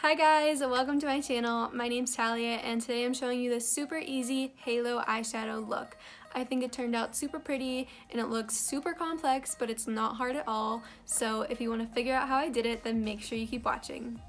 Hi guys, welcome to my channel. My name's Talia and today I'm showing you this super easy halo eyeshadow look. I think it turned out super pretty and it looks super complex, but it's not hard at all. So if you want to figure out how I did it, then make sure you keep watching.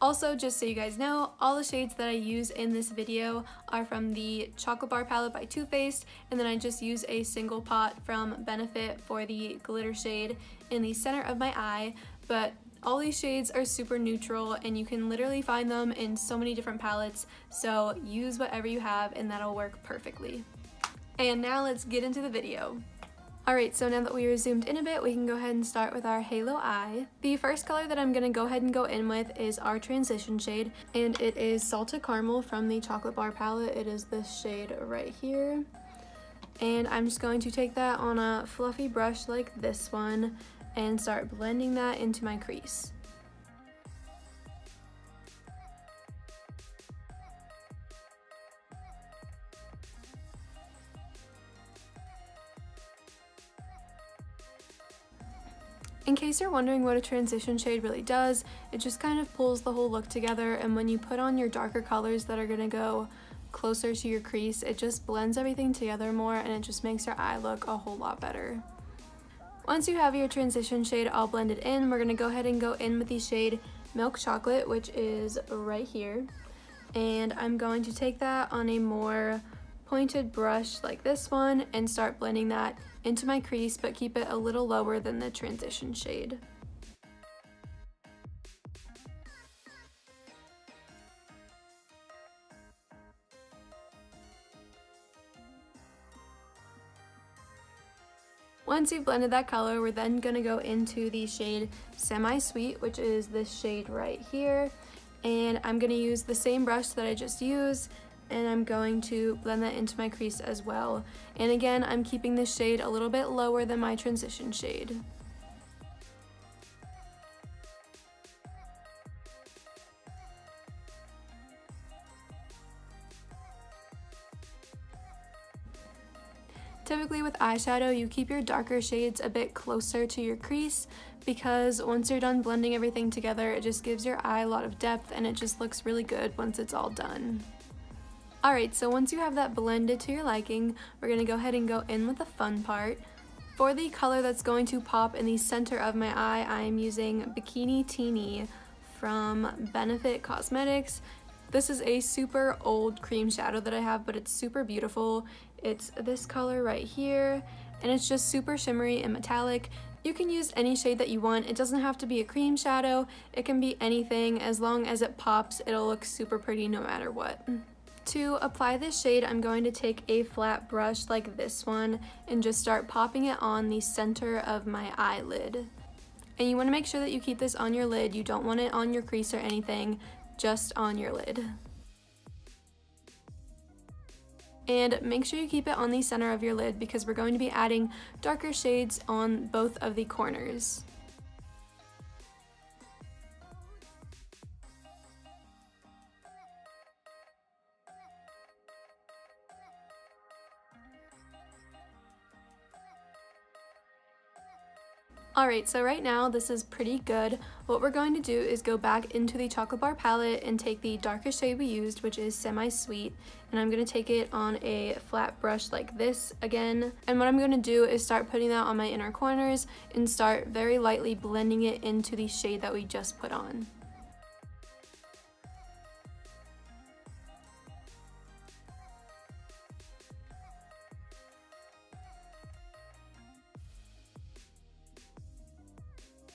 Also, just so you guys know, all the shades that I use in this video are from the Chocolate Bar palette by Too Faced, and then I just use a single pot from Benefit for the glitter shade in the center of my eye. But all these shades are super neutral and you can literally find them in so many different palettes, so use whatever you have and that'll work perfectly. And now let's get into the video. Alright, so now that we are zoomed in a bit, we can go ahead and start with our halo eye. The first color that I'm going to go ahead and go in with is our transition shade, and it is Salted Caramel from the Chocolate Bar palette. It is this shade right here. And I'm just going to take that on a fluffy brush like this one and start blending that into my crease. In case you're wondering what a transition shade really does, it just kind of pulls the whole look together, and when you put on your darker colors that are going to go closer to your crease, it just blends everything together more and it just makes your eye look a whole lot better. Once you have your transition shade all blended in, we're going to go ahead and go in with the shade Milk Chocolate, which is right here. And I'm going to take that on a more pointed brush like this one and start blending that into my crease, but keep it a little lower than the transition shade. Once you've blended that color, we're then going to go into the shade Semi Sweet, which is this shade right here. And I'm going to use the same brush that I just used, and I'm going to blend that into my crease as well. And again, I'm keeping this shade a little bit lower than my transition shade. Typically with eyeshadow, you keep your darker shades a bit closer to your crease because once you're done blending everything together, it just gives your eye a lot of depth and it just looks really good once it's all done. Alright, so once you have that blended to your liking, we're going to go ahead and go in with the fun part. For the color that's going to pop in the center of my eye, I am using Bikini Teeny from Benefit Cosmetics. This is a super old cream shadow that I have, but it's super beautiful. It's this color right here, and it's just super shimmery and metallic. You can use any shade that you want. It doesn't have to be a cream shadow. It can be anything. As long as it pops, it'll look super pretty no matter what. To apply this shade, I'm going to take a flat brush like this one and just start popping it on the center of my eyelid. And you want to make sure that you keep this on your lid. You don't want it on your crease or anything, just on your lid. And make sure you keep it on the center of your lid because we're going to be adding darker shades on both of the corners. Alright, so right now this is pretty good. What we're going to do is go back into the Chocolate Bar palette and take the darkest shade we used, which is Semi Sweet, and I'm going to take it on a flat brush like this again. And what I'm going to do is start putting that on my inner corners and start very lightly blending it into the shade that we just put on.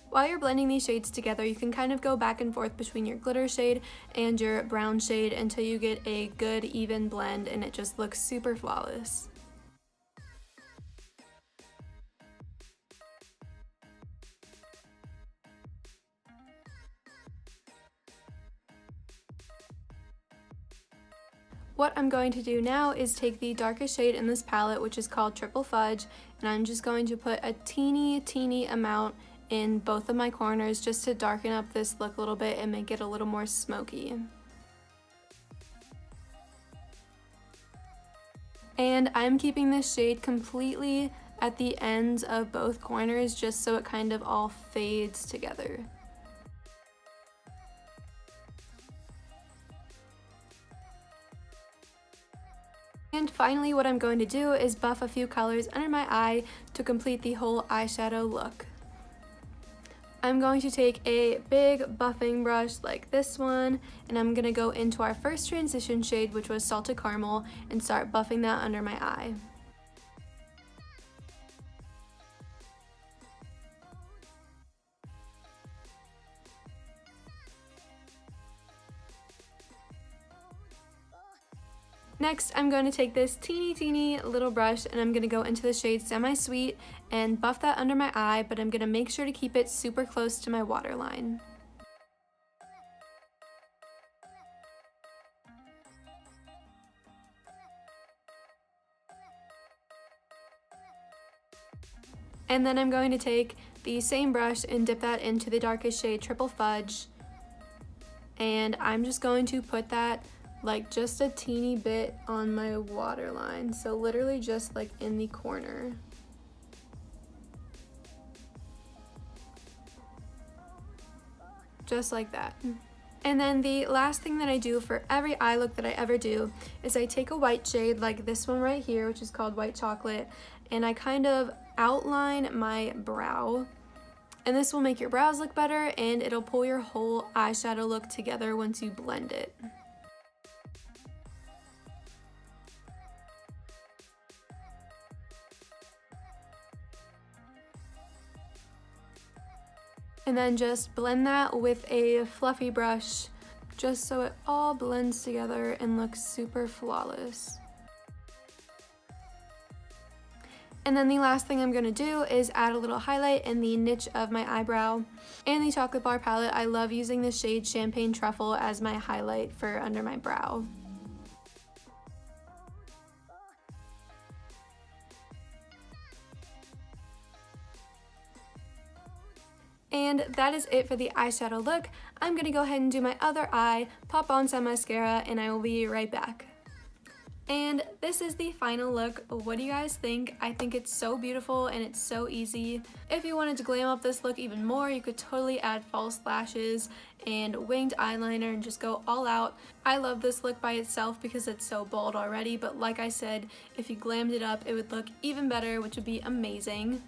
While you're blending these shades together, you can kind of go back and forth between your glitter shade and your brown shade until you get a good even blend and it just looks super flawless. What I'm going to do now is take the darkest shade in this palette, which is called Triple Fudge, and I'm just going to put a teeny amount in both of my corners just to darken up this look a little bit and make it a little more smoky. And I'm keeping this shade completely at the ends of both corners just so it kind of all fades together. And finally, what I'm going to do is buff a few colors under my eye to complete the whole eyeshadow look. I'm going to take a big buffing brush like this one, and I'm going to go into our first transition shade, which was Salted Caramel, and start buffing that under my eye. Next, I'm going to take this teeny little brush and I'm going to go into the shade Semi-Sweet and buff that under my eye, but I'm going to make sure to keep it super close to my waterline. And then I'm going to take the same brush and dip that into the darkest shade Triple Fudge. And I'm just going to put that like just a teeny bit on my waterline, so literally just like in the corner. Just like that. And then the last thing that I do for every eye look that I ever do is I take a white shade like this one right here, which is called White Chocolate, and I kind of outline my brow. And this will make your brows look better, and it'll pull your whole eyeshadow look together once you blend it. And then just blend that with a fluffy brush just so it all blends together and looks super flawless. And then the last thing I'm going to do is add a little highlight in the niche of my eyebrow. And the Chocolate Bar palette, I love using the shade Champagne Truffle as my highlight for under my brow. And that is it for the eyeshadow look. I'm going to go ahead and do my other eye, pop on some mascara, and I will be right back. And this is the final look. What do you guys think? I think it's so beautiful and it's so easy. If you wanted to glam up this look even more, you could totally add false lashes and winged eyeliner and just go all out. I love this look by itself because it's so bold already, but like I said, if you glammed it up, it would look even better, which would be amazing.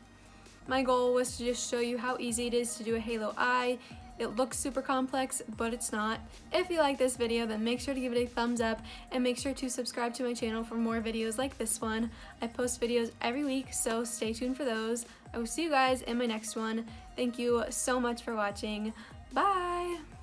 My goal was to just show you how easy it is to do a halo eye. It looks super complex, but it's not. If you like this video, then make sure to give it a thumbs up and make sure to subscribe to my channel for more videos like this one. I post videos every week, so stay tuned for those. I will see you guys in my next one. Thank you so much for watching. Bye!